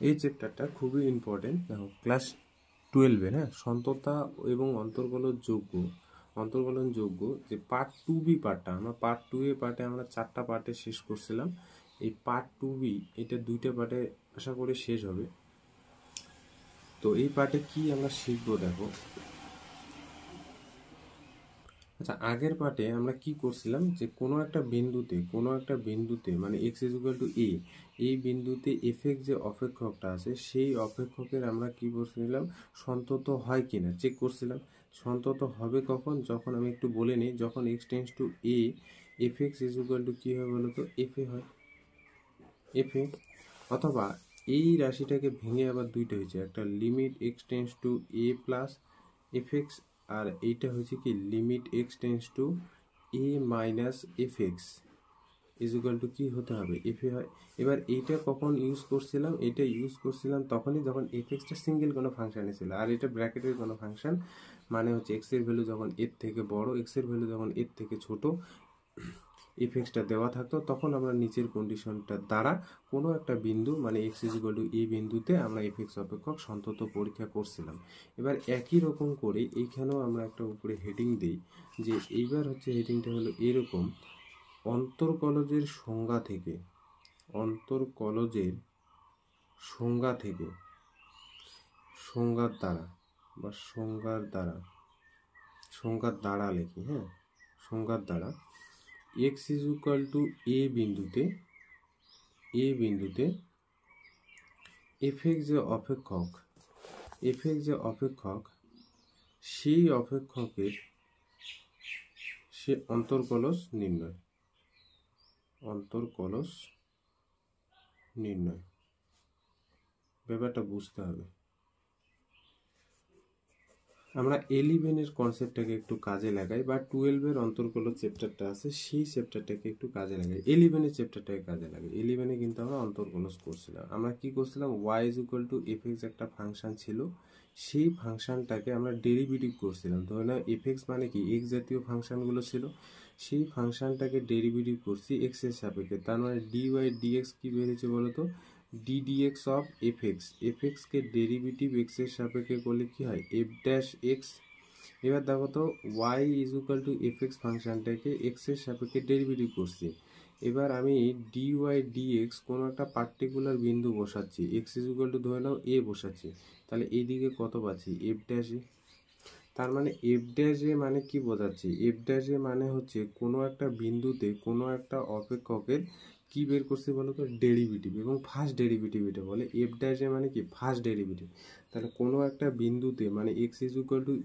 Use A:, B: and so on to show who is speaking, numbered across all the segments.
A: এই চ্যাপ্টারটা খুবই ইম্পর্টেন্ট। দেখো ক্লাস 12-এ হ্যাঁ সন্ততা এবং অন্তর্কলন যোগ্য যে পার্ট 2B পার্টটা আমরা পার্ট 2A পার্টে আমরা 4টা পার্টে শেষ করছিলাম। এই পার্ট 2B এটা 2টা পার্টে আশা করি শেষ হবে। তো এই পার্টে কি আমরা শিখবো দেখো। আচ্ছা, আগের পার্টে আমরা কি করছিলাম যে কোনো একটা বিন্দুতে মানে x = a, এই বিন্দুতে f(x) যে অপেক্ষকটা আছে সেই অপেক্ষকের আমরা কি করছিলাম সন্তত হয় কিনা চেক করছিলাম। সন্তত হবে কখন, যখন আমি একটু বলে নিই, যখন x tends to a f(x) = কি হয় বলো তো, fa হয়, fa। অথবা এই রাশিটাকে ভেঙে আবার দুইটা হয়েছে, একটা limit x tends to a plus fx, আর এইটা হচ্ছে কি limit x tends to a minus fx = কি হতে হবে, fa হয়। এবার এইটা কখন ইউজ করছিলাম, এটা ইউজ করছিলাম তখনই যখন fxটা সিঙ্গেল কোনো ফাংশানে ছিল, আর এটা ব্র্যাকেটের কোনো ফাংশন, মানে হচ্ছে x এর ভ্যালু যখন এর থেকে বড়, x এর ভ্যালু যখন এর থেকে ছোট, fxটা দেওয়া থাকতো, তখন আমরা নিচের কন্ডিশনটা দ্বারা কোনো একটা বিন্দু মানে x = a বিন্দুতে আমরা fx অপেক্ষক সন্তত পরীক্ষা করছিলাম। এবার একই রকম করে এইখানেও আমরা একটা উপরে হেডিং দিই, যে এইবার হচ্ছে হেডিংটা হলো এরকম, অন্তর্কলজের সংজ্ঞা থেকে সংজ্ঞার দ্বারা লিখি, হ্যাঁ, সংজ্ঞার দ্বারা x = a বিন্দুতে fx যে অপেক্ষক সেই অপেক্ষকের অন্তর্কলজ নির্ণয় ব্যাপারটা বুঝতে হবে। আমরা 11-এর কনসেপ্টটাকে একটু কাজে লাগাই, বা 12-এর অন্তর্কলজ চ্যাপ্টারটা আছে সেই চ্যাপ্টারটাকে একটু কাজে লাগাই, 11-এর চ্যাপ্টারটাকে কাজে লাগাই। 11-এ কিন্তু আমরা অন্তর্কলজ করছিলাম। আমরা কি করছিলাম, y = fx একটা ফাংশন ছিল, সেই ফাংশনটাকে আমরা ডেরিভেটিভ করছিলাম। ধরে নাও fx মানে কি x জাতীয় ফাংশনগুলো ছিল, সেই ফাংশনটাকে ডেরিভেটিভ করছি x এর সাপেক্ষে, তার মানে dy dx কি বেরিয়েছে বলো তো, ddx of fx K derivative x এর সাপেক্ষে করলে কি হয়, f'(x). এবার দেখো তো y = fx ফাংশনটাকে x এর সাপেক্ষে ডেরিভেটিভ করছি। এবার আমি dy dx কোনো একটা পার্টিকুলার বিন্দু বসাচ্ছি, x = ধরে নাও a বসাচ্ছি, তাহলে এইদিকে কত পাচ্ছি, f'(a). তার মানে f'(a) মানে কি বোঝাচ্ছি, f'(a) মানে হচ্ছে কোনো একটা বিন্দুতে কোনো একটা অপেক্ষকের কি বের করছি বলো তো, ডেরিভেটিভ, এবং ফার্স্ট ডেরিভেটিভ এটা বলে। f'(a) মানে কি ফার্স্ট ডেরিভেটিভ। তাহলে কোনো একটা বিন্দুতে মানে x =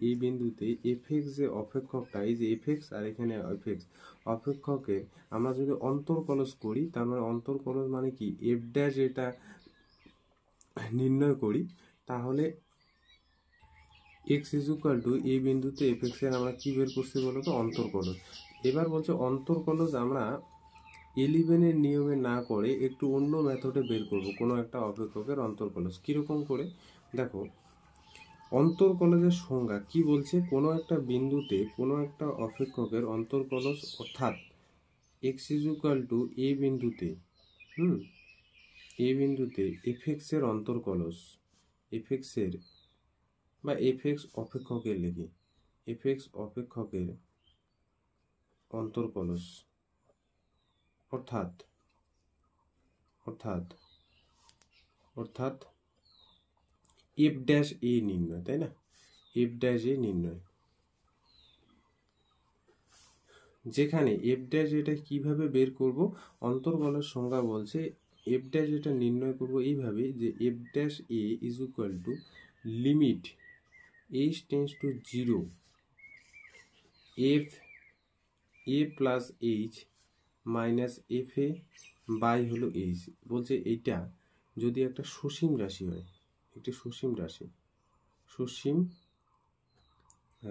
A: এই বিন্দুতে fx যে অপেক্ষকটা, এই যে fx আর এখানে fx অপেক্ষকের আমরা যদি অন্তর্কলজ করি, তার মানে অন্তর্কলজ মানে কি f' এটা নির্ণয় করি, তাহলে x = এই বিন্দুতে fx এর আমরা কি বের করছি বলো তো, অন্তর্কলজ। এবার বলছে অন্তর্কলজ আমরা 11-এর নিয়মে না করে একটু অন্য মেথডে বের করব কোনো একটা অপেক্ষকের অন্তর্কলজ। কিরকম করে দেখো, অন্তর্কলজের সংজ্ঞা কি বলছে, কোনো একটা বিন্দুতে কোনো একটা অপেক্ষকের অন্তর্কলজ, অর্থাৎ x = এই বিন্দুতে fx এর অন্তর্কলজ, বা fx অপেক্ষকের লিখি, fx অপেক্ষকের অন্তর্কলজ, অর্থাৎ f'(a) নির্ণয়, তাই না, f'(a) নির্ণয়, যেখানে f'(a) কিভাবে বের করব, অন্তর্কলজ সংজ্ঞা বলছে f'(a) নির্ণয় করব এইভাবে, যে f'(a) = limit h tends to 0 f a plus h minus fa by হলো h। বলছে এইটা যদি একটা সসীম রাশি হয়, একটি সসীম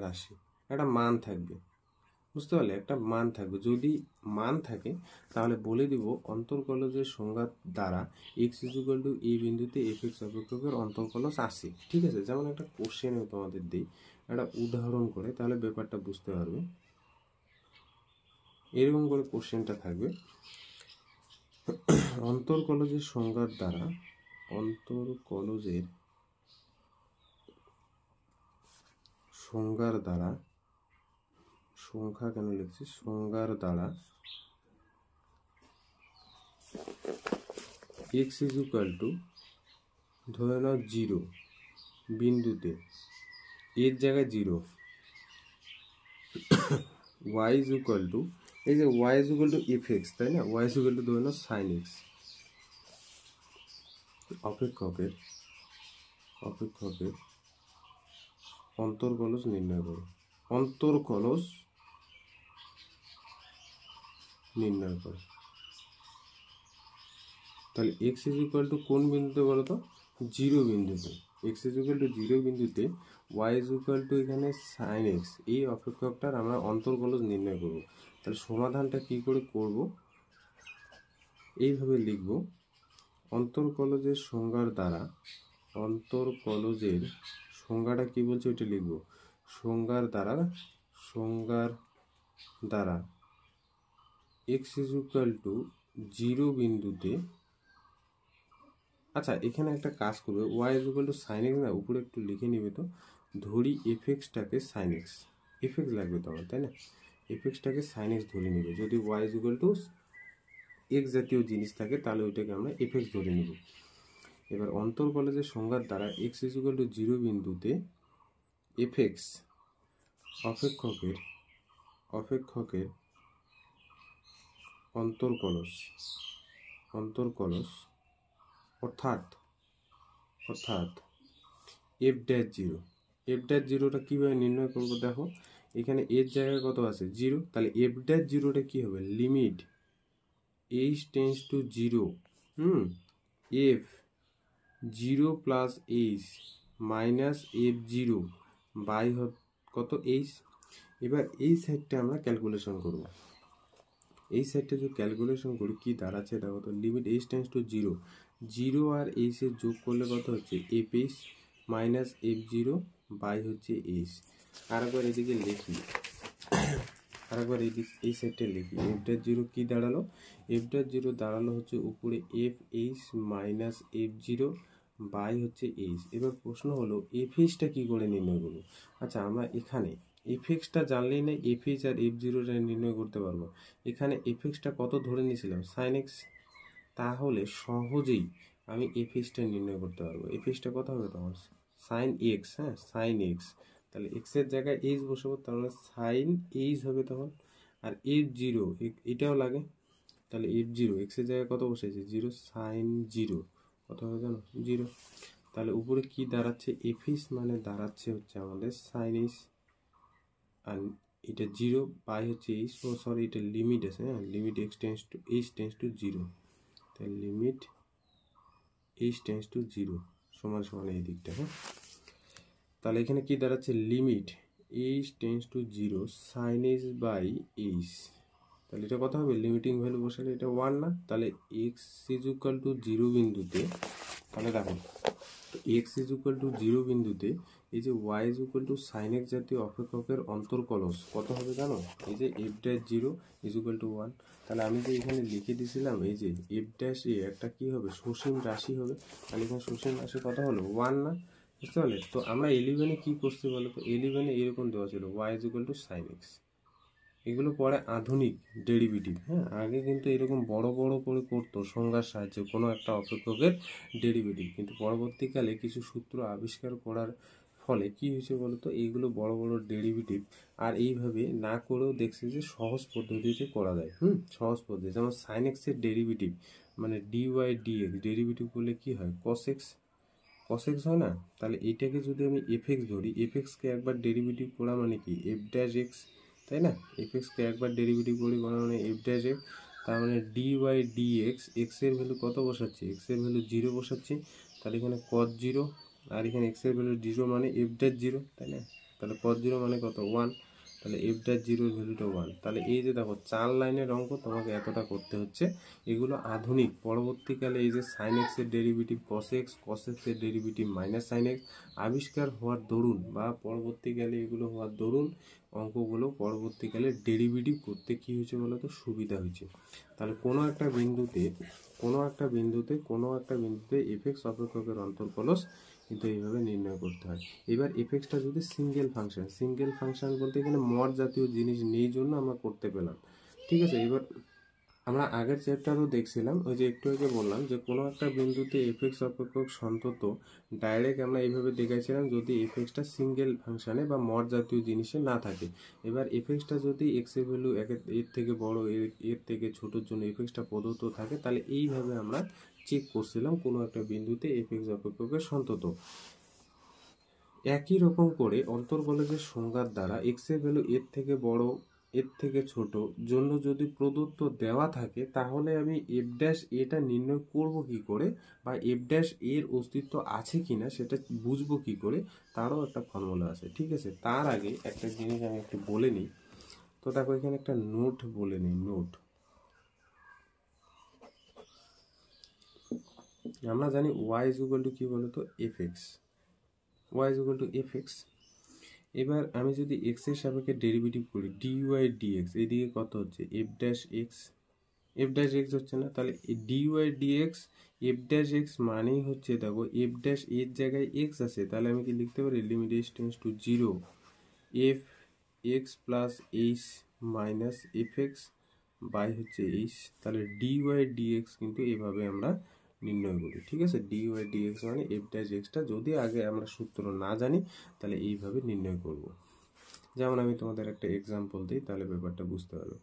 A: রাশি একটা মান থাকবে, বুঝতে পারলে, একটা মান থাকবে। যদি মান থাকে তাহলে বলে দিব অন্তর্কলজের সংজ্ঞা দ্বারা x = এই বিন্দুতে fx অপেক্ষকের অন্তর্কলজ আছে। ঠিক আছে, যেমন একটা কোশ্চেন আমি তোমাদের দিই একটা উদাহরণ করে, তাহলে ব্যাপারটা বুঝতে পারবে। এরকম করে কোশ্চেনটা থাকবে, অন্তর্কলজের সংজ্ঞার দ্বারা অন্তর্কলজের সংজ্ঞার দ্বারা, সংখ্যা কেন লিখছি, সংজ্ঞার দ্বারা x ইজ ইকুয়াল টু ধরে নাও 0 বিন্দুতে, এর জায়গায় 0, y ইজ ইকুয়াল টু, এই যে y is equal two fx, তাই না, y ইজ ইকুয়াল টু ধরে নাও sin x, অপেক্ষকের অন্তর্কলজ নির্ণয় করো, অন্তর্কলজ নির্ণয় করো। তাহলে x ইজ ইকুয়াল টু কোন বিন্দুতে বলো তো, 0 বিন্দুতে, x ইজ ইকুয়াল টু 0 বিন্দুতে, y ইজ ইকুয়াল টু এখানে sin x, এই অপেক্ষকটার আমরা অন্তর্কলজ নির্ণয় করব। তাহলে সমাধানটা কি করে করব, এইভাবে লিখব, অন্তর্কলজের সংজ্ঞার দ্বারা, অন্তর্কলজের সংজ্ঞাটা কি বলছে ওইটা লিখব, সংজ্ঞার দ্বারা x ইজ ইকুয়াল টু 0 বিন্দুতে, আচ্ছা এখানে একটা কাজ করবে, y is equal two sin x না, উপরে একটু লিখে নিবে তো, ধরি fxটাকে sin x, fx লাগবে তো আমার, তাই না, fxটাকে sin x ধরে নিবে, যদি y is equal two x জাতীয় জিনিস থাকে তাহলে ওইটাকে আমরা fx ধরে নিব। এবার অন্তর্কলজের সংজ্ঞার দ্বারা x ইজ ইকুয়াল টু 0 বিন্দুতে fx অপেক্ষকের অন্তর্কলজ অর্থাৎ f'0টা কিভাবে নির্ণয় করব, দেখো এখানে এর জায়গায় কত আছে 0, তাহলে f'0টা কি হবে, limit h tends to 0, f 0 plus h minus f0 by কত h। এবার এই সাইডটা আমরা ক্যালকুলেশন করব, এই সাইডটা যদি ক্যালকুলেশন করি কি দাঁড়াচ্ছে দেখো তো, লিমিট h টেন্ডস টু 0 আর h এর যোগ করলে কত হচ্ছে fh মাইনাস f0 বাই হচ্ছে h। আরেকবার এদিকে লিখি, এই সাইডটা লিখি, f'0 কি দাঁড়ালো, f'0 দাঁড়ালো হচ্ছে উপরে fh মাইনাস f0 বাই হচ্ছে h। এবার প্রশ্ন হলো fhটা কি করে নির্ণয় করবো, আচ্ছা আমরা এখানে fxটা জানলেই না fh আর f0টা নির্ণয় করতে পারবো। এখানে fxটা কত ধরে নিয়েছিলাম sin x, তাহলে সহজেই আমি fhটা নির্ণয় করতে পারবো। fhটা কত হবে তোমার sin x, হ্যাঁ sin x, তাহলে x এর জায়গায় h বসাবো, তাহলে sin h হবে তখন। আর f0 এটাও লাগে, তাহলে f0 x এর জায়গায় কত বসেছে 0, sin 0 কত হবে জানো 0। তাহলে উপরে কি দাঁড়াচ্ছে, fh মানে দাঁড়াচ্ছে হচ্ছে আমাদের sin h, আর এটা 0 বাই হচ্ছে h, ও সরি এটা লিমিট আছে, হ্যাঁ লিমিট h টেন্ডস টু 0, তাহলে লিমিট h টেন্ডস টু 0 সমান সমান এই দিকটা, হ্যাঁ তাহলে এখানে কি দাঁড়াচ্ছে, limit h tends to 0 sin h by h, তাহলে এটা কত হবে, লিমিটিং ভ্যালু বসালে এটা 1 না, তাহলে x ইজ ইকুয়াল টু 0 বিন্দুতে, তাহলে দেখো x ইজ ইকুয়াল টু 0 বিন্দুতে এই যে y is equal two sin x জাতীয় অপেক্ষকের অন্তর্কলজ কত হবে জানো, এই যে f'0 ইজ ইকুয়াল টু 1, তাহলে আমি যে এখানে লিখে দিয়েছিলাম এই যে f' একটা কি হবে, সসীম রাশি হবে, তাহলে এখানে সসীম রাশি কত হলো 1 না, বুঝতে পারলে। তো আমরা 11-এ কি করছি বলো তো, 11-এ এরকম দেওয়া ছিল y is equal two sin x, এগুলো পরে আধুনিক ডেরিভেটিভ, হ্যাঁ আগে কিন্তু এরকম বড় বড় করে করতো সংজ্ঞার সাহায্যে কোনো একটা অপেক্ষকের ডেরিভেটিভ, কিন্তু পরবর্তীকালে কিছু সূত্র আবিষ্কার করার ফলে কি হয়েছে বলতো, এইগুলো বড় বড় ডেরিভেটিভ আর এইভাবে না করেও দেখছি যে সহজ পদ্ধতিতে করা যায়, সহজ পদ্ধতি, যেমন sin x এর ডেরিভেটিভ মানে dy dx ডেরিভেটিভ করলে কি হয় cos x হয় না, তাহলে এইটাকে যদি আমি fx ধরি, fx কে একবার ডেরিভেটিভ করা মানে কি f'(x), তাই না, fx কে একবার ডেরিভেটিভ করি মানে f'(x), তার মানে dy dx, x এর ভ্যালু কত বসাচ্ছি, x এর ভ্যালু 0 বসাচ্ছি, তাহলে এখানে cos 0 আর এখানে x এর ভ্যালু 0 মানে f'(0), তাই না, তাহলে cos 0 মানে কত 1, তাহলে এফ ড্যাশ জিরোর ভ্যালুটা 1। তাহলে এই যে দেখো 4 লাইনের অঙ্ক তোমাকে এতটা করতে হচ্ছে। এগুলো আধুনিক, পরবর্তীকালে এই যে সাইন এক্সের ডেরিভেটিভ কস এক্স, কস এক্সের ডেরিভেটিভ মাইনাস সাইন এক্স আবিষ্কার হওয়ার দরুন বা পরবর্তীকালে এগুলো হওয়ার দরুন অঙ্কগুলো পরবর্তীকালে ডেরিভেটিভ করতে কী হয়েছে বলো তো, সুবিধা হয়েছে। তাহলে কোনো একটা বিন্দুতে এফ এক্স অপেক্ষকের অন্তর্কলস কিন্তু এইভাবে নির্ণয় করতে হয়। এবার এফএক্সটা যদি সিঙ্গেল ফাংশন বলতে এখানে মড জাতীয় জিনিস নেই জন্য আমরা করতে পেলাম, ঠিক আছে। এবার আমরা আগের চ্যাপ্টারও দেখছিলাম, ওই যে একটু আগে বললাম যে কোনো একটা বিন্দুতে এফএক্স অপেক্ষক সন্তত ডাইরেক্ট আমরা এইভাবে দেখাইছিলাম যদি এফএক্সটা সিঙ্গেল ফাংশনে বা মড জাতীয় জিনিসে না থাকে। এবার এফএক্সটা যদি এক্স এর ভ্যালু এর থেকে বড় এর থেকে ছোটোর জন্য এফএক্সটা প্রদত্ত থাকে, তাহলে এইভাবে আমরা চেক করছিলাম কোনো একটা বিন্দুতে এফএক্স অপেক্ষকের সন্তত। একই রকম করে অন্তর্গোলকের সংজ্ঞার দ্বারা এক্স এর ভ্যালু এর থেকে বড় এর থেকে ছোট জন্য যদি প্রদত্ত দেওয়া থাকে, তাহলে আমি এফ ড্যাশ এটা নির্ণয় করব কি করে, বা এফ ড্যাশ এর অস্তিত্ব আছে কিনা সেটা বুঝবো কি করে, তারও একটা ফর্মুলা আছে, ঠিক আছে। তার আগে একটা জিনিস আমি একটু বলে নিই। তো দেখো এখানে একটা নোট বলে নিই, নোট। আমরা জানি ওয়াই ইজ ইকুয়াল টু কি বলতো, f x. Y is equal to f x. এবার আমি যদি এক্স এর সাপেক্ষে ডেরিভেটিভ করি ডিওয়াই ডিএক্স, এইদিকে কত হচ্ছে এফ ড্যাশ এক্স হচ্ছে না, তাহলে dy dx f dash x মানেই হচ্ছে, দেখো এফ ড্যাশ এর জায়গায় এক্স আছে, তাহলে আমি কি লিখতে পারি limit x tends to 0 f x plus h minus f x by হচ্ছে এইচ। তাহলে ডিওয়াই ডিএক্স কিন্তু এভাবে আমরা নির্ণয় করি, ঠিক আছে। ডিওয়াই ডিএক্স মানে এফ ড্যাশ এক্সটা যদি আগে আমরা সূত্র না জানি তাহলে এইভাবে নির্ণয় করব। যেমন আমি তোমাদের একটা এক্সাম্পল দিই, তাহলে ব্যাপারটা বুঝতে পারবে।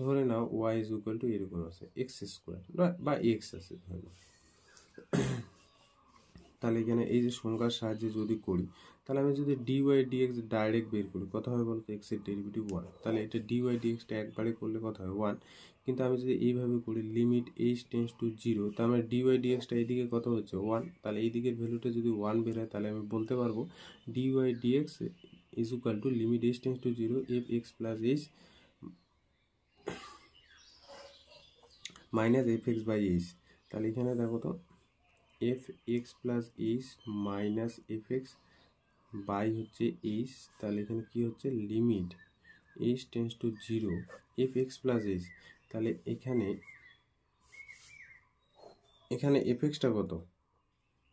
A: ধরে নাও ওয়াই ইজ ইকুয়াল টু এরকম আছে এক্স স্কোয়ার বা এক্স আছে ধরে নাও। তাহলে এখানে এই যে সংজ্ঞার সাহায্যে যদি করি, তাহলে আমি যদি ডিওয়াই ডিএক্স ডাইরেক্ট বের করি কত হবে বলতো, এক্স এর ডেরিভেটিভ 1। তাহলে এটা ডিওয়াই ডিএক্সটা একবারে করলে কত হয় 1। কিন্তু আমি যদি এইভাবে করি লিমিট এইচ টেন্ডস টু 0, তার মানে ডিওয়াই ডিএক্সটা এইদিকে কত হচ্ছে 1। তাহলে এই দিকের ভ্যালুটা যদি 1 বের হয়, তাহলে আমি বলতে পারবো dy dx is equal to limit h tends to 0 f x plus h minus f x by h. তাহলে এখানে দেখো তো f x plus h minus f x by হচ্ছে এইচ। তাহলে এখানে কি হচ্ছে limit h tends to 0 f x plus h. তাহলে এখানে এফ এক্সটা কত,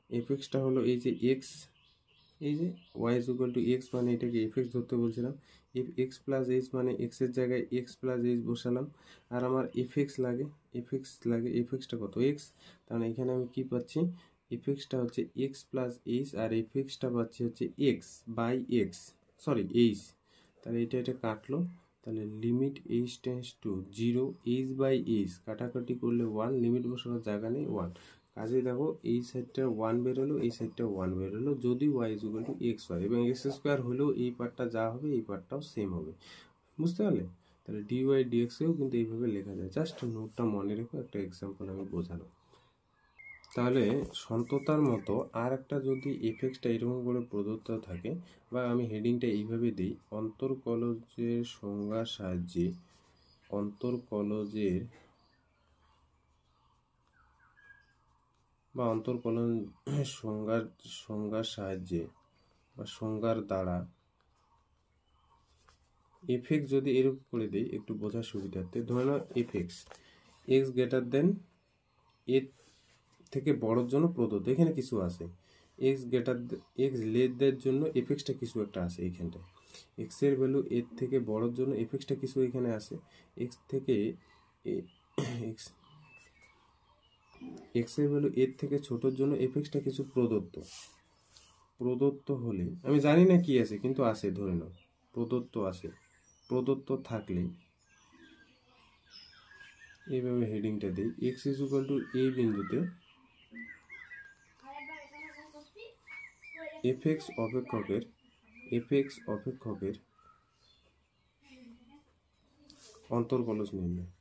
A: এফ এক্সটা হলো এই যে এক্স, এই যে y is equal to x মানে এটাকে এফ এক্স ধরতে বলছিলাম, এফ এক্স প্লাস এইচ মানে এক্সের জায়গায় এক্স প্লাস এইচ বসালাম। আর আমার এফ এক্সটা কত এক্স। তাহলে এখানে আমি কি পাচ্ছি, এফ এক্সটা হচ্ছে এক্স প্লাস এইচ আর এফ এক্সটা পাচ্ছি হচ্ছে x by x, sorry h. তাহলে এটা কাটলো, তাহলে limit h tends to 0 h by h কাটাকাটি করলে 1, লিমিট বসানোর জায়গা নেই 1। কাজে দেখো এই সাইডটা 1 বেরোলো, এই সাইডটা 1 বেরোলো যদি y is equal to x হয়, এবং এক্স স্কোয়ার হলেও এই পার্টটা যা হবে এই পার্টটাও সেম হবে, বুঝতে পারলে। তাহলে ডিওয়াই ডিএক্সেও কিন্তু এইভাবে লেখা যায়, জাস্ট নোটটা মনে রেখো, একটা এক্সাম্পল আমি বোঝালাম। তাহলে সন্ততার মতো আর একটা যদি এফেক্টটা এরকম করে প্রদত্ত থাকে, বা আমি হেডিংটা এইভাবে দিই, অন্তর্কলজের সংজ্ঞার সাহায্যে অন্তর্কলজের সংজ্ঞার সাহায্যে বা সংজ্ঞার দ্বারা এফেক্ট যদি এরকম করে দিই একটু বোঝার সুবিধার্থে, ধরে নাও এফেক্স এক্স গ্রেটার দেন এর থেকে বড়োর জন্য প্রদত্ত, এখানে কিছু আছে এক্স লেস দের জন্য এফেক্সটা কিছু একটা আছে, এইখানটায় এক্স এর ভ্যালু এর থেকে বড়োর জন্য এফেক্সটা কিছু এখানে আছে, এক্স এর ভ্যালু এর থেকে ছোটোর জন্য এফেক্সটা কিছু প্রদত্ত হলে, আমি জানি না কি আছে কিন্তু আছে, ধরে নাও প্রদত্ত থাকলে এইভাবে হেডিংটা দিই, এক্স ইজ ইকুয়াল টু এই বিন্দুতে এফএক্স অপেক্ষকের অন্তর্কলজ নির্ণয়,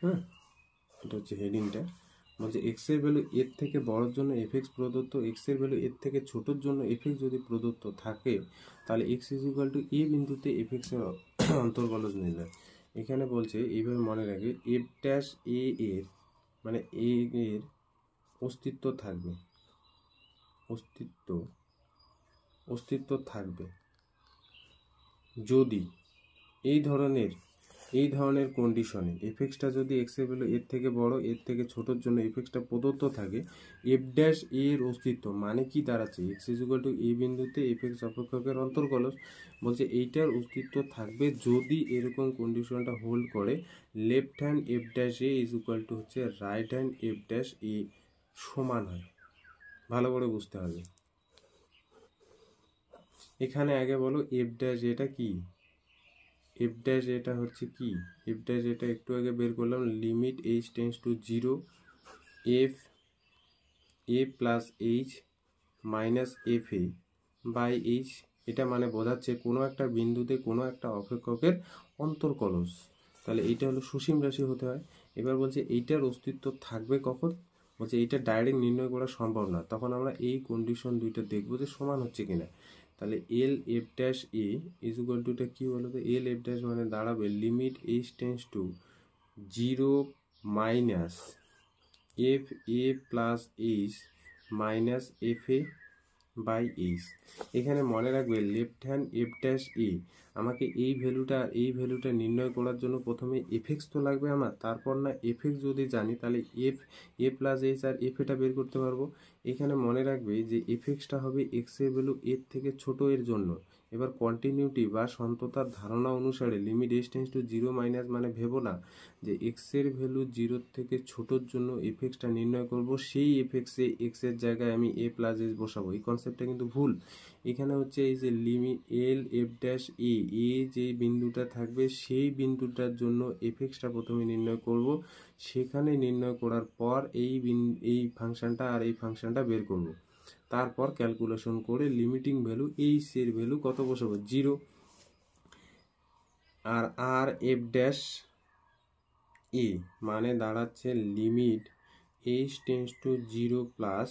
A: হ্যাঁ এটা হচ্ছে হেডিংটা। বলছে এক্স এর ভ্যালু এর থেকে বড়োর জন্য এফএক্স প্রদত্ত, এক্স এর ভ্যালু এর থেকে ছোটোর জন্য এফএক্স যদি প্রদত্ত থাকে তাহলে এক্স ইজ ইকুয়াল টু এ বিন্দুতে এফএক্সের অন্তর্কলজ নির্ণয়। এখানে বলছে এইভাবে মনে রাখবে এফ ড্যাশ এ এর মানে এ এর অস্তিত্ব থাকবে, অস্তিত্ব থাকবে যদি এই ধরনের কন্ডিশনে এফএক্সটা যদি এক্স এর ভ্যালু এর থেকে বড় এর থেকে ছোটোর জন্য এফএক্সটা প্রদত্ত থাকে, এফ ড্যাশ এর অস্তিত্ব মানে কি দাঁড়াচ্ছে এক্স ইজ ইকুয়াল টু এই বিন্দুতে এফএক্স অপেক্ষকের অন্তর্কলজ। বলছে এইটার অস্তিত্ব থাকবে যদি এরকম কন্ডিশনটা হোল্ড করে left hand f dash a is equal to হচ্ছে right hand f dash a সমান হয়। ভালো করে বুঝতে হবে। এখানে আগে বলো এফ ড্যাশ এটা কি, এফ ড্যাশ এটা হচ্ছে কি, এফ ড্যাশ এটা একটু আগে বের করলাম limit h tends to 0 f a plus h minus f a by h. এটা মানে বোঝাচ্ছে কোনো একটা বিন্দুতে কোনো একটা অপেক্ষকের অন্তর্কলজ। তাহলে এইটা হলো সসীম রাশি হতে হয়। এবার বলছে এইটার অস্তিত্ব থাকবে কখন, বলছে এইটা ডাইরেক্ট নির্ণয় করা সম্ভব না, তখন আমরা এই কন্ডিশন দুইটা দেখবো যে সমান হচ্ছে কিনা। তাহলে L f dash a is equal to এটা কী বলো তো, এল এফ ড্যাশ মানে দাঁড়াবে limit h tends to 0 minus f a plus h minus f a by h. এখানে মনে রাখবে left hand f dash a আমাকে এই ভ্যালুটা নির্ণয় করার জন্য প্রথমে এফএক্স তো লাগবে আমার, তারপর না এফএক্স যদি জানি তাহলে এফ এ প্লাস এইচ আর এফ এটা বের করতে পারবো। এখানে মনে রাখবে যে এফএক্সটা হবে এক্স এর ভ্যালু এর থেকে ছোট এর জন্য। এবার কন্টিনিউটি বা সন্ততার ধারণা অনুসারে limit h tends to 0 minus মানে ভেবো না যে এক্স এর ভ্যালু 0 থেকে ছোটোর জন্য এফএক্সটা নির্ণয় করব, সেই এফএক্সে এক্স এর জায়গায় আমি এ প্লাস এইচ বসাবো। এই কনসেপ্টটা কিন্তু ভুল। এখানে হচ্ছে এই যে লিমিট এল এফ ড্যাশ এ যে বিন্দুটা থাকবে সেই বিন্দুটার জন্য এফএক্সটা প্রথমে নির্ণয় করব, সেখানে নির্ণয় করার পর এই ফাংশনটা আর এই ফাংশনটা বের করব, তারপর ক্যালকুলেশন করে লিমিটিং ভ্যালু এইচ এর ভ্যালু কত বসাবো 0। আর এফ ড্যাশ এ মানে দাঁড়াচ্ছে limit h tends to 0 plus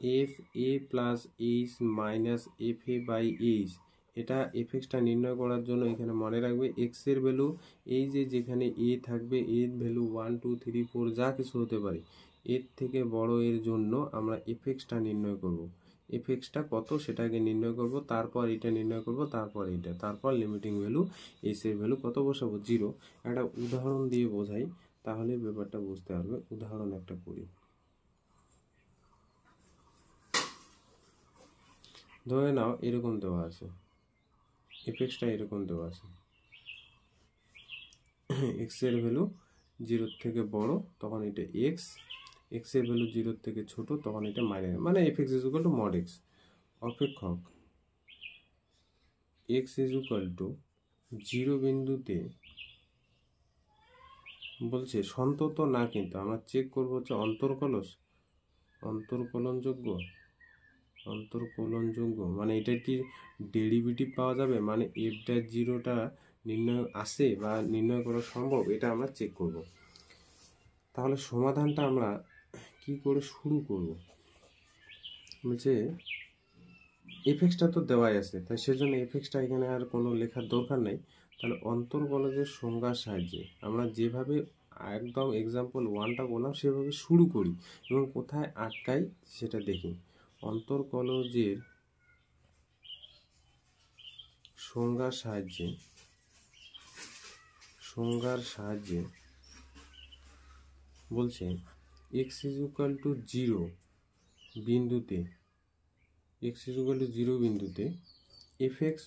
A: f a plus h minus f a by h. এটা এফএক্সটা নির্ণয় করার জন্য এখানে মনে রাখবে এক্স এর ভ্যালু এই যে যেখানে এ থাকবে এর ভ্যালু 1 2 3 4 যা কিছু হতে পারে, এর থেকে বড় এর জন্য আমরা এফএক্সটা নির্ণয় করব। এফএক্সটা কত সেটাকে নির্ণয় করব, তারপর এটা নির্ণয় করব, তারপর এটা, তারপর লিমিটিং ভ্যালু এস এর ভ্যালু কত বসাবো 0। একটা উদাহরণ দিয়ে বোঝাই তাহলে ব্যাপারটা বুঝতে পারবে। উদাহরণ একটা করি। ধরে নাও এরকম দেওয়া আছে, এফএক্সটা এরকম দেওয়া আছে, এক্স এর ভ্যালু 0 থেকে বড় তখন এটা এক্স, এক্স এর ভ্যালু 0 থেকে ছোট তখন এটা মাইনাস মানে FX is equal two mod x. অপেক্ষক এক্স ইজ ইকুয়াল টু 0 বিন্দুতে বলছে সন্তত না, কিন্তু আমরা চেক করব হচ্ছে অন্তর্কলনযোগ্য মানে এটা কি ডেরিভেটিভ পাওয়া যাবে, মানে এফ ড্যাশ 0টা নির্ণয় আসে বা নির্ণয় করা সম্ভব, এটা আমরা চেক করব। তাহলে সমাধানটা আমরা কি করে শুরু করব, বলছে এফএক্সটা তো দেওয়াই আছে, তাই সেজন্য এফএক্সটা এখানে আর কোনো লেখার দরকার নেই। তাহলে অন্তর্কলজের সংজ্ঞার সাহায্যে আমরা যেভাবে একদম এক্সাম্পল 1টা বললাম সেভাবে শুরু করি এবং কোথায় আটকাই সেটা দেখি। অন্তর্কলজের সংজ্ঞার সাহায্যে বলছে এক্স ইজ ইকুয়াল টু 0 বিন্দুতে এফএক্স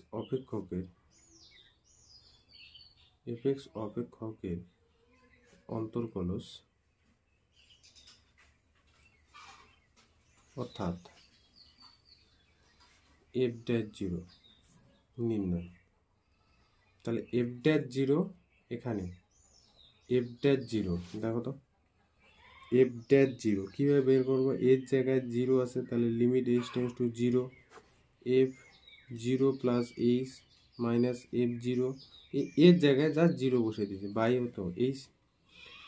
A: অপেক্ষকের অন্তর্কলজ অর্থাৎ এফ ড্যাশ 0 নির্ণয়। তাহলে এফ ড্যাশ 0 এখানে এফ ড্যাশ 0 দেখো তো, এফ ড্যাশ 0 কীভাবে বের করবো, এর জায়গায় 0 আছে তাহলে limit h tends to 0 F 0 plus h minus F 0, এর জায়গায় জাস্ট 0 বসে দিয়েছে বাই হতো এইচ।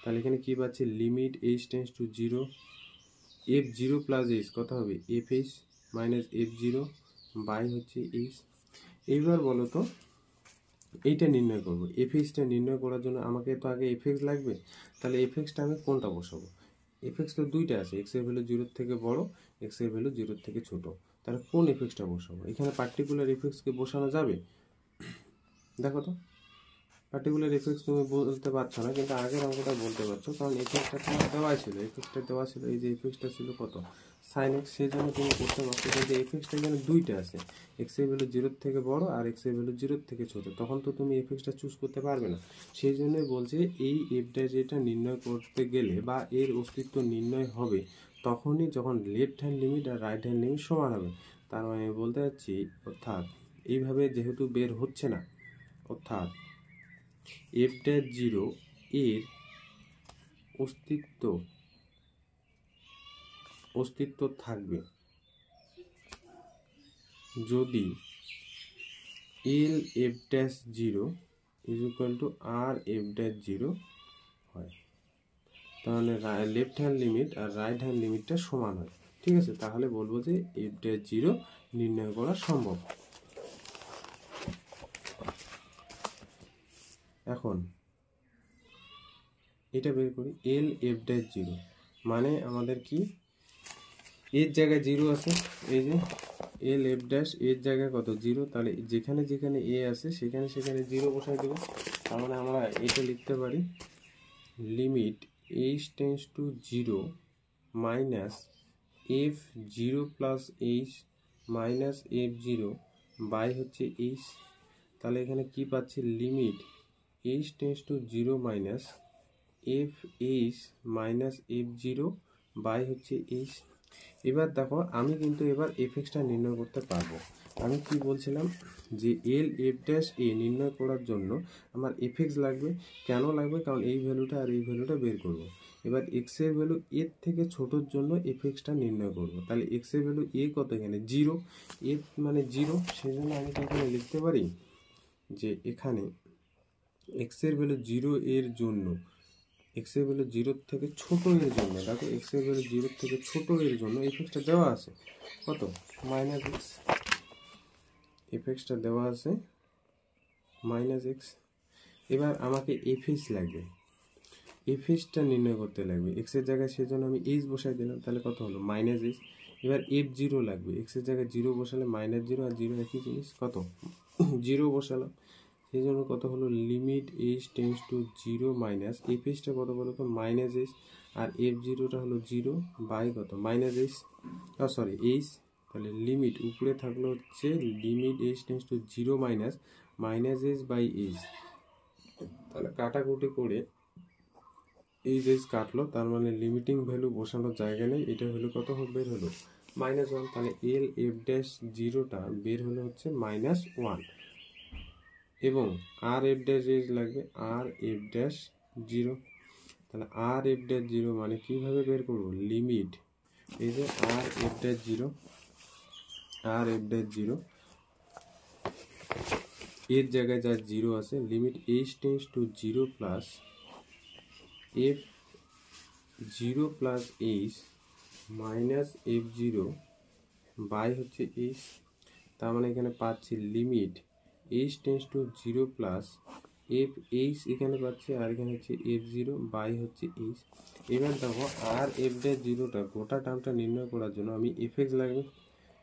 A: তাহলে এখানে কি পাচ্ছি limit h tends to zero f zero plus h কত হবে f h minus f zero by হচ্ছে এইচ। এইবার বলো তো এইটা নির্ণয় করবো, এফ এইচটা নির্ণয় করার জন্য আমাকে তো আগে এফ এক্স লাগবে। তাহলে এফ এক্সটা আমি কোনটা বসাবো, এফ এক্স তো দুইটা আছে, এক্স এর ভ্যালু জিরোর থেকে বড়, এক্স এর ভ্যালু জিরোর থেকে ছোট। তাহলে কোন এফ এক্সটা বসাবো, এখানে পার্টিকুলার এফ এক্সকে বসানো যাবে? দেখো তো পার্টিকুলার এফ এক্স তুমি বলতে পারছো না, কিন্তু আগের অঙ্কটা বলতে পারছো, কারণ এফ এক্সটা তোমার দেওয়া ছিল, এফ এক্সটা দেওয়া ছিল, এই যে এফ এক্সটা ছিল কত সাইন এক্স, সেই জন্য তুমি করতে পারছো। কিন্তু এফ এক্সটা এখানে দুইটা আছে, এক্স এর ভ্যালু জিরোর থেকে বড় আর এক্স এর ভ্যালু জিরোর থেকে ছোট, তখন তো তুমি এফ এক্সটা চুজ করতে পারবে না। সেই জন্যই বলছে এই এফ ড্যাশ এটা নির্ণয় করতে গেলে বা এর অস্তিত্ব নির্ণয় হবে তখনই যখন লেফট হ্যান্ড লিমিট আর রাইট হ্যান্ড লিমিট সমান হবে। তার মানে বলতে চাচ্ছি অর্থাৎ এইভাবে যেহেতু বের হচ্ছে না, অর্থাৎ এফ ড্যাশ জিরো এর অস্তিত্ব থাকবে যদি L f dash zero is equal to R f dash zero হয়, তাহলে লেফট হ্যান্ড লিমিট আর রাইট হ্যান্ড লিমিটটা সমান হয়। ঠিক আছে, তাহলে বলবো যে এফ ড্যাশ জিরো নির্ণয় করা সম্ভব। এখন এটা বের করি, এল এফ ড্যাশ জিরো মানে আমাদের কি এর জায়গায় জিরো আছে, এই যে এল এফ ড্যাশ এর জায়গায় কত জিরো, তাহলে যেখানে যেখানে এ আছে সেখানে সেখানে জিরো বসাই দেবো। তার মানে আমরা এটা লিখতে পারি limit h tends to zero minus f zero plus h minus f zero by হচ্ছে এইচ। তাহলে এখানে কি পাচ্ছি limit h tends to zero minus f h minus f zero by হচ্ছে এইচ। এবার দেখো আমি কিন্তু এবার এফ এক্সটা নির্ণয় করতে পারবো। আমি কি বলছিলাম যে এল এফ ড্যাশ এ নির্ণয় করার জন্য আমার এফ এক্স লাগবে। কেন লাগবে, কারণ এই ভ্যালুটা আর এই ভ্যালুটা বের করব। এবার এক্স এর ভ্যালু এর থেকে ছোটোর জন্য এফ এক্সটা নির্ণয় করব। তাহলে এক্স এর ভ্যালু এ কত, এখানে জিরো, এফ মানে জিরো, সেই জন্য আমি কি এখানে লিখতে পারি যে এখানে এক্স এর ভ্যালু জিরো এর জন্য, এক্স এর ভ্যালু জিরোর থেকে ছোট এর জন্য, দেখো এক্স এর ভ্যালু জিরোর থেকে ছোট এর জন্য এফ এক্সটা দেওয়া আছে কত মাইনাস এক্স, এফ এক্সটা দেওয়া আছে মাইনাস এক্স। এবার আমাকে এফ এইচ লাগবে, এফ এইচটা নির্ণয় করতে লাগবে এক্স এর জায়গায়, সেই জন্য আমি এইচ বসাই দিলাম, তাহলে কত হলো মাইনাস এইচ। এবার এফ জিরো লাগবে, এক্স এর জায়গায় জিরো বসালে মাইনাস জিরো আর জিরো একই জিনিস, কত জিরো বসালাম, সেই জন্য কত হলো limit h tends to zero minus f এইচটা কত বলো তো মাইনাস এইচ, আর এফ জিরোটা হলো জিরো বাই কত মাইনাস এইচ, সরি এইচ। তাহলে লিমিট উপরে থাকলো হচ্ছে limit h tends to zero minus minus h by h. তাহলে কাটাকুটি করে এইচ এইচ কাটলো, তার মানে লিমিটিং ভ্যালু বসানোর জায়গা নেই, এটা হলো কত বের হলো মাইনাস ওয়ান। তাহলে এল এফ ড্যাশ জিরোটা বের হলো হচ্ছে মাইনাস ওয়ান, এবং আর এফ ড্যাশ এইচ লাগবে আর এফ ড্যাশ জিরো। তাহলে আর এফ ড্যাশ জিরো মানে কীভাবে বের করবো, লিমিট এই যে আর এফ ড্যাশ জিরো, আর এফ ড্যাশ জিরো এর জায়গায় যা জিরো আছে, limit h tends to zero plus f zero plus h minus f zero by হচ্ছে এইচ। তার মানে এখানে পাচ্ছি limit h tends to zero plus f h এখানে পাচ্ছি, আর এখানে হচ্ছে এফ জিরো বাই হচ্ছে এইচ। এবার দেখো আর এফ ড্যাশ জিরোটা গোটা টার্মটা নির্ণয় করার জন্য আমি এফ এক্স লাগবে।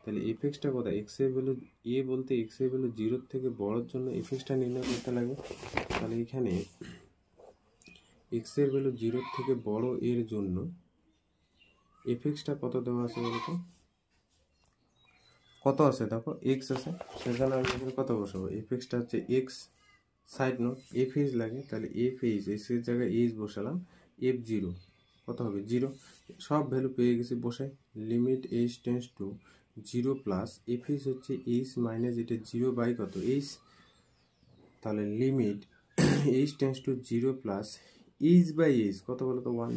A: তাহলে এফ এক্সটা কোথায়, এক্স এর ভ্যালু এ বলতে এক্স এর ভ্যালু জিরোর থেকে বড়োর জন্য এফ এক্সটা নির্ণয় করতে লাগবে। তাহলে এখানে এক্স এর ভ্যালু জিরোর থেকে বড় এর জন্য এফ এক্সটা কত দেওয়া আছে বলতো, কত আছে দেখো এক্স আছে, সেজন্য আমি এখানে কত বসাবো, এফ এক্সটা হচ্ছে x, side note F h লাগে, তাহলে এফ এইচ এক্স এর জায়গায় এইচ বসালাম, এফ জিরো কত হবে জিরো, সব ভ্যালু পেয়ে গেছি বসাই, limit h tends to zero plus f h হচ্ছে এইচ মাইনাস এটা জিরো বাই কত এইচ। তাহলে limit h tends to zero plus h by h কত বলো তো ওয়ান,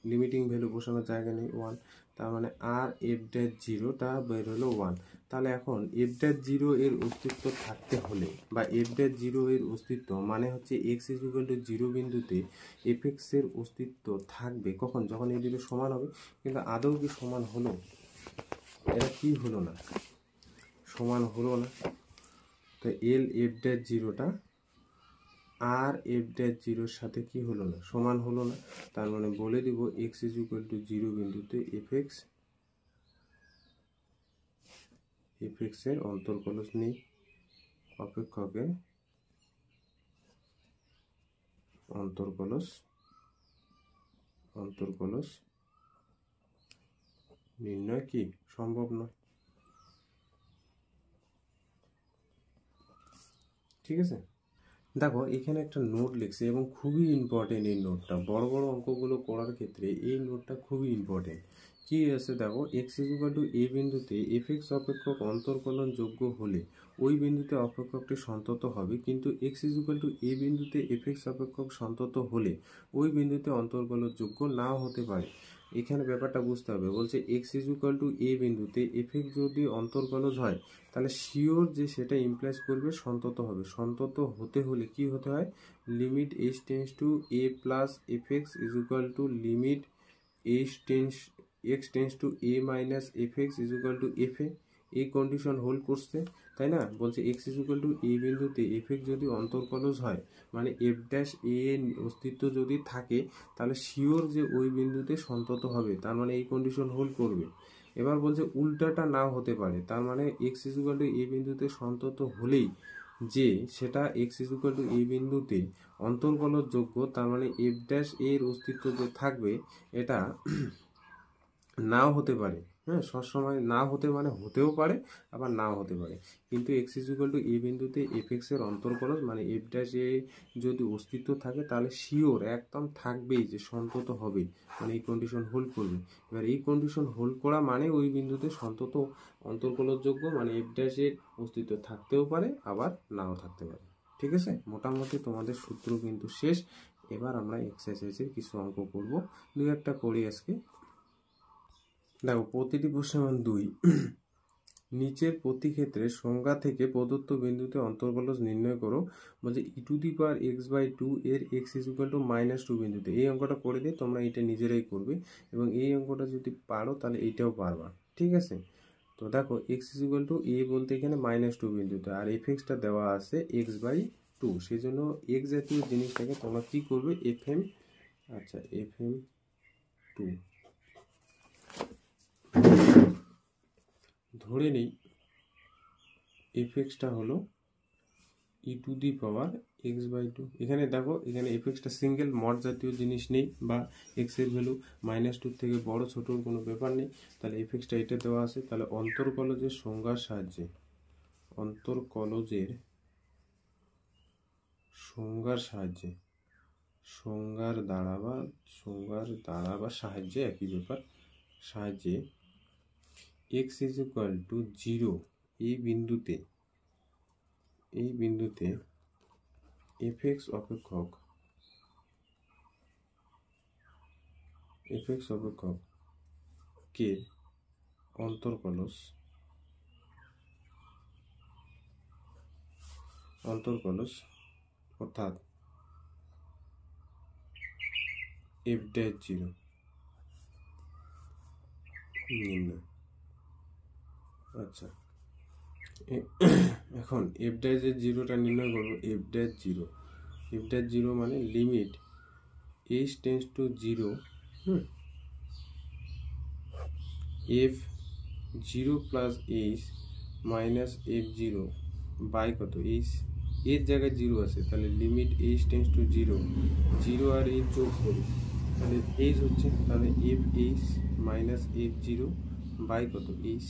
A: লিমিটিং ভ্যালু বসানোর জায়গা নেই ওয়ান, তার মানে আর এফ ড্যাশ জিরোটা বের হলো ওয়ান। তাহলে এখন এফ ড্যাশ জিরো এর অস্তিত্ব থাকতে হলে বা এফ ড্যাশ জিরো এর অস্তিত্ব মানে হচ্ছে x is equal two zero বিন্দুতে এফ এক্সের অস্তিত্ব থাকবে কখন, যখন এই দুটো সমান হবে। কিন্তু আদৌ কি সমান হলো? এটা কি হলো না, সমান হলো না। তো এল এফ ড্যাশ জিরোটা আর এফ ড্যাশ জিরোর সাথে কি হলো না, সমান হলো না। তার মানে বলে দিব x is equal two zero বিন্দুতে এফ এক্সের অন্তর্কলজ নেই, অপেক্ষকের অন্তর্কলজ নির্ণয় কি সম্ভব নয়। ঠিক আছে, দেখো এখানে একটা নোট লিখছে এবং খুবই ইম্পর্টেন্ট এই নোটটা, বড় বড় অঙ্কগুলো করার ক্ষেত্রে এই নোটটা খুবই ইম্পর্টেন্ট। কি আছে দেখো, এক্স ইজ ইকুয়াল টু এ বিন্দুতে এফ এক্স অপেক্ষক অন্তর্কলন যোগ্য হলে ওই বিন্দুতে অপেক্ষকটি সন্তত হবে, কিন্তু এক্স ইজ ইকুয়াল টু এ বিন্দুতে এফ এক্স অপেক্ষক সন্তত হলে ওই বিন্দুতে অন্তর্কলন যোগ্য নাও হতে পারে। এখানে ব্যাপারটা বুঝতে হবে, বলছে এক্স ইজ ইকুয়াল টু এ বিন্দুতে এফ এক্স যদি অন্তর্কলজ হয় তাহলে শিওর যে সেটা ইমপ্লাইজ করবে সন্তত হবে। সন্তত হতে হলে কি হতে হয়, limit h tends two A plus F x is equal to limit x tends to A minus f x is equal to F এ। এই কন্ডিশন হোল্ড করছে, তাই না? বলছে এক্স ইজ ইকুয়াল টু এ বিন্দুতে এফ এক্স যদি অন্তর্কলজ হয় মানে f dash এ এর অস্তিত্ব যদি থাকে তাহলে শিওর যে ওই বিন্দুতে সন্তত হবে, তার মানে এই কন্ডিশন হোল্ড করবে। এবার বলছে উল্টাটা নাও হতে পারে, তার মানে এক্স ইজ ইকুয়াল টু এ বিন্দুতে সন্তত হলেই যে সেটা এক্স ইজ ইকুয়াল টু এ বিন্দুতে অন্তর্কলজ যোগ্য, তার মানে এফ ড্যাশ এর অস্তিত্ব যে থাকবে এটা নাও হতে পারে। হ্যাঁ, সবসময় না হতে মানে হতেও পারে আবার নাও হতে পারে, কিন্তু এক্স ইজ ইকুয়াল টু এ বিন্দুতে এফ এক্স এর অন্তর্কলজ মানে এফ ড্যাশ এ যদি অস্তিত্ব থাকে তাহলে শিওর একদম থাকবেই যে সন্তত হবে, মানে এই কন্ডিশন হোল্ড করবে। এবার এই কন্ডিশন হোল্ড করা মানে ওই বিন্দুতে সন্তত অন্তর্কলজযোগ্য মানে এফ ড্যাশ এর অস্তিত্ব থাকতেও পারে আবার নাও থাকতে পারে। ঠিক আছে, মোটামুটি তোমাদের সূত্র কিন্তু শেষ। এবার আমরা এক্সারসাইজের কিছু অঙ্ক করব, দুই একটা করি আজকে। দেখো প্রতিটি প্রশ্নের মান 2। নিচের প্রতি ক্ষেত্রে সংজ্ঞা থেকে প্রদত্ত বিন্দুতে অন্তর্কলজ নির্ণয় করো। বলছে e to the power x by two এর x is equal to minus two বিন্দুতে। এই অঙ্কটা করে দিয়ে তোমরা এটা নিজেরাই করবে এবং এই অঙ্কটা যদি পারো তাহলে এইটাও পারবা। ঠিক আছে, তো দেখো এক্স ইজ ইকুয়াল টু এ বলতে এখানে মাইনাস টু বিন্দুতে আর এফ এক্সটা দেওয়া আছে এক্স বাই টু, সেই জন্য এক্স জাতীয় জিনিসটাকে তোমরা কী করবে, এফ এম টু ধরে নেই। এফ এক্সটা হলো e to the power x by two. এখানে দেখো এখানে এফ এক্সটা সিঙ্গেল, মড জাতীয় জিনিস নেই বা এক্সের ভ্যালু মাইনাস টুর থেকে বড় ছোটোর কোনো ব্যাপার নেই, তাহলে এফ এক্সটা এটা দেওয়া আছে। তাহলে অন্তর্কলজের সংজ্ঞার সাহায্যে সংজ্ঞার দ্বারা বা সাহায্যে একই ব্যাপার, সাহায্যে x is equal two zero এই বিন্দুতে এফ এক্স অপেক্ষক কে অন্তর্কলজ অর্থাৎ এফ ড্যাশ জিরো নির্ণয়। আচ্ছা, এখন এফ ড্যাশের জিরোটা নির্ণয় করবো। এফ ড্যাশ জিরো মানে limit h tends to zero f zero plus h minus f zero by কত, এইচ এর জায়গায় জিরো আছে, তাহলে limit h tends to zero আর এইচ যোগ করি তাহলে এইচ হচ্ছে, তাহলে f h minus f zero by কত এইচ।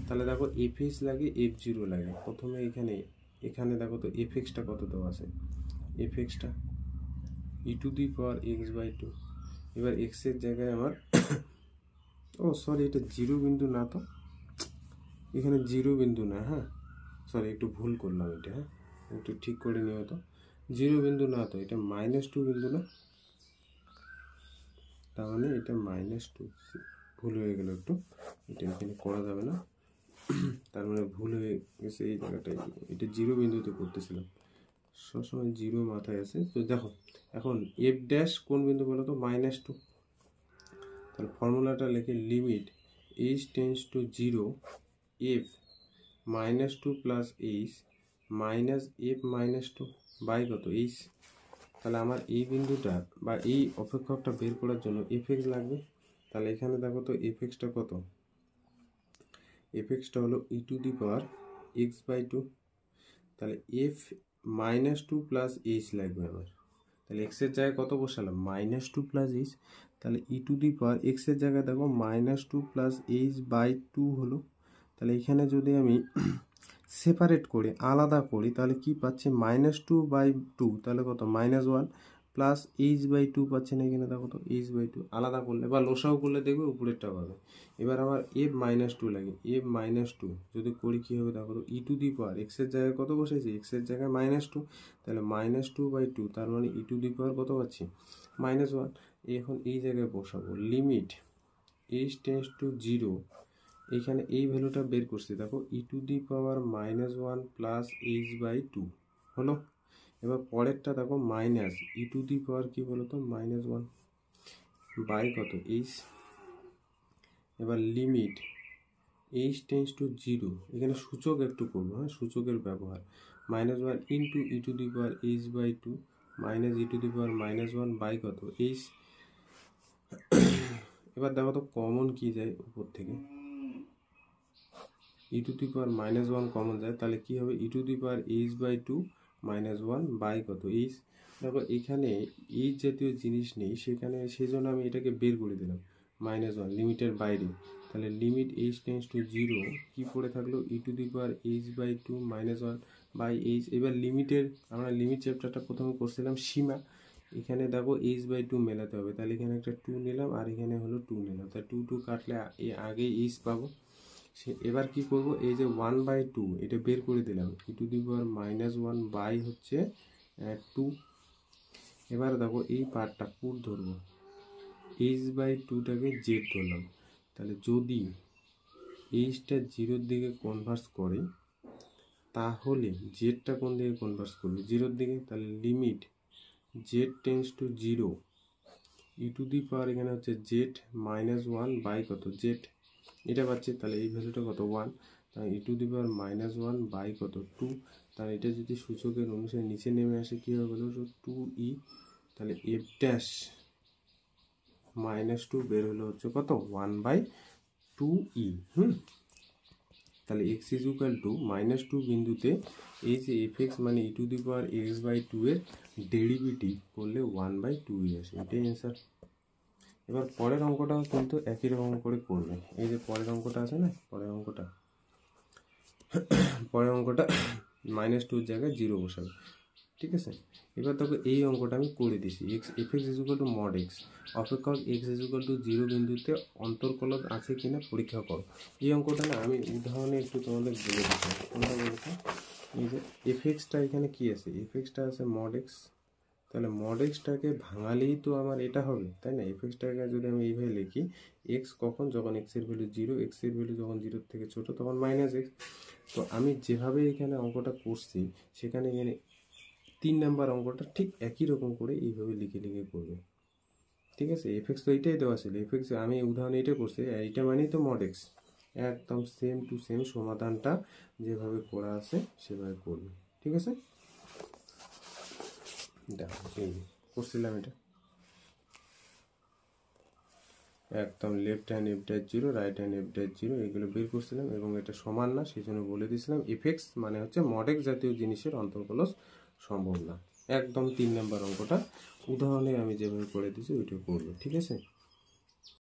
A: তাহলে দেখো এফ এইচ লাগে এফ জিরো লাগে। প্রথমে এখানে দেখো তো এফ এক্সটা কত দেওয়া আছে, এফ এক্সটা e to the power x by two. এবার এক্সের জায়গায় আমার ও সরি এটা জিরো বিন্দু না, তো এখানে জিরো বিন্দু না, হ্যাঁ সরি একটু ভুল করলাম এটা, হ্যাঁ একটু ঠিক করে নিও তো, জিরো বিন্দু না তো, এটা মাইনাস টু বিন্দু না, তার মানে এটা মাইনাস টু, ভুল হয়ে গেল একটু, এটা এখানে করা যাবে না। তার মানে ভুল হয়ে গেছে এই জায়গাটায়, এটা জিরো বিন্দুতে করতেছিলাম, সবসময় জিরো মাথায় আছে। তো দেখো এখন এফ ড্যাশ কোন বিন্দু বলো তো, -2। তাহলে ফর্মুলাটা লিখে limit h tends to zero f -2 plus h minus f -2 by কত এইচ। তাহলে আমার এই বিন্দুটা বা এই অপেক্ষকটা বের করার জন্য এফ এক্স লাগবে। তাহলে এখানে দেখো তো এফ এক্সটা কত, এফ এক্সটা হলো e⁻x/2। তাহলে এফ -2 প্লাস এইচ লাগবে আমার। তাহলে এক্সের জায়গায় কত বসালাম, -2 প্লাস এইচ। তাহলে e⁻x এর জায়গায় দেখো -2 প্লাস h/2 হলো। তাহলে এখানে যদি আমি সেপারেট করি, আলাদা করি, তাহলে কি পাচ্ছি, -2/2 তাহলে কত, -1 প্লাস h/2 পাচ্ছি না এখানে, দেখো তো h/2 আলাদা করলে বা লোসাও করলে দেখবে উপরেরটা পাবে। এবার আমার f -2 লাগে, f -2 যদি করি কি হবে দেখো তো, e⁻x এর জায়গায় কত বসেছি, x এর জায়গায় -2, তাহলে -2/2 তার মানে e⁻ কত পাচ্ছি, -1। এখন এই জায়গায় বসাবো লিমিট h টেন্স টু 0, এইখানে এই ভ্যালুটা বের করছি দেখো e⁻−1 প্লাস h/2 হলো। এবার পরেরটা দেখো মাইনাস e⁻ কি বলো তো, -1 বাই কত h। এবার লিমিট h টেন্স টু 0, এখানে সূচক একটু করবো, হ্যাঁ সূচকের ব্যবহার, -1 into e⁻h/2 minus e⁻−1 by কত h। এবার দেখো তো কমন কি যায় উপর থেকে, e⁻−1 কমন যায়, তাহলে কি হবে e⁻h/2 -1 বাই কত h। দেখো এখানে এই জাতীয় জিনিস নেই সেখানে, সেই জন্য আমি এটাকে বের করে দিলাম -1 লিমিটের বাইরে। তাহলে লিমিট h টেন্স টু 0 কি পড়ে থাকলো, e⁻h/2 -1 বাই h। এবার লিমিটের, আমরা লিমিট চ্যাপ্টারটা প্রথমে করছিলাম সীমা, এখানে দেখো h/2 মেলাতে হবে, তাহলে এখানে একটা 2 নিলাম আর এখানে হলো 2 নিলাম, তাহলে 2 কাটলে আগেই h পাবো। এবার কি করব, এই যে 1/2 এটা বের করে দিলাম, e⁻−1 বাই হচ্ছে 2। এবার দেখো এই পার্টটা পুর ধরবো, h/2টাকে জেড ধরলাম। তাহলে যদি এইচটা 0-র দিকে কনভার্স করে তাহলে জেডটা কোন দিকে কনভার্স করবে, 0-র দিকে। তাহলে limit Z tense to 0 e⁻, এখানে হচ্ছে জেড -1 বাই কত জেড, এটা পাচ্ছি। তাহলে এই ভ্যালুটা কত 1, তাহলে e⁻−1 বাই কত 2। তাহলে এটা যদি সূচকের অনুসারে নিচে নেমে আসে কি হবে বলো তো, 2e। তাহলে f ড্যাশ -2 বের হলো হচ্ছে কত, 1/2e। তাহলে x = -2 বিন্দুতে এই যে f(x) মানে e⁻x/2 এর ডেরিভেটিভ করলে 1/2e আসে, এটাই অ্যান্সার। এবার পরের অঙ্কটাও কিন্তু একই রকম করে করবে। এই যে পরের অঙ্কটা আছে না, পরের অঙ্কটা -2 জায়গায় 0 বসাবে, ঠিক আছে। এবার দেখো এই অঙ্কটা আমি করে দিছি, f(x) = mod x, অপেক্ষক x = 0 বিন্দুতে অন্তর্কলজ আছে কিনা পরীক্ষা করো। এই অঙ্কটা না আমি উদাহরণে একটু তোমাদের বলে দিচ্ছি, কোনটা বলতে, এই যে f(x)টা এখানে কি আছে, f(x)টা আছে mod x। তাহলে mod x-টাকে ভাঙালেই তো আমার এটা হবে, তাই না। f(x)টাকে যদি আমি এইভাবে লিখি, x কখন, যখন x এর ভ্যালু 0, x এর ভ্যালু যখন 0-র থেকে ছোট তখন -x। তো আমি যেভাবে এখানে অঙ্কটা করছি সেখানে এখানে 3 নাম্বার অঙ্কটা ঠিক একই রকম করে এইভাবে লিখে করবে, ঠিক আছে। f(x) তো এইটাই দেওয়া ছিল, f(x) আমি উদাহরণে এটা করছি, এইটা মানেই তো mod x, একদম সেম টু সেম সমাধানটা যেভাবে করা আছে সেভাবে করবে, ঠিক আছে। দেখো এই করছিলাম, এটা একদম left hand f'0 right hand f'0 এগুলো বের করছিলাম, এবং এটা সমান না সেই জন্য বলে দিয়েছিলাম f(x) মানে হচ্ছে mod x জাতীয় জিনিসের অন্তর্কলজ সম্ভব না। একদম 3 নাম্বার অঙ্কটা উদাহরণে আমি যেভাবে করে দিয়েছি ওইটা করবে, ঠিক আছে।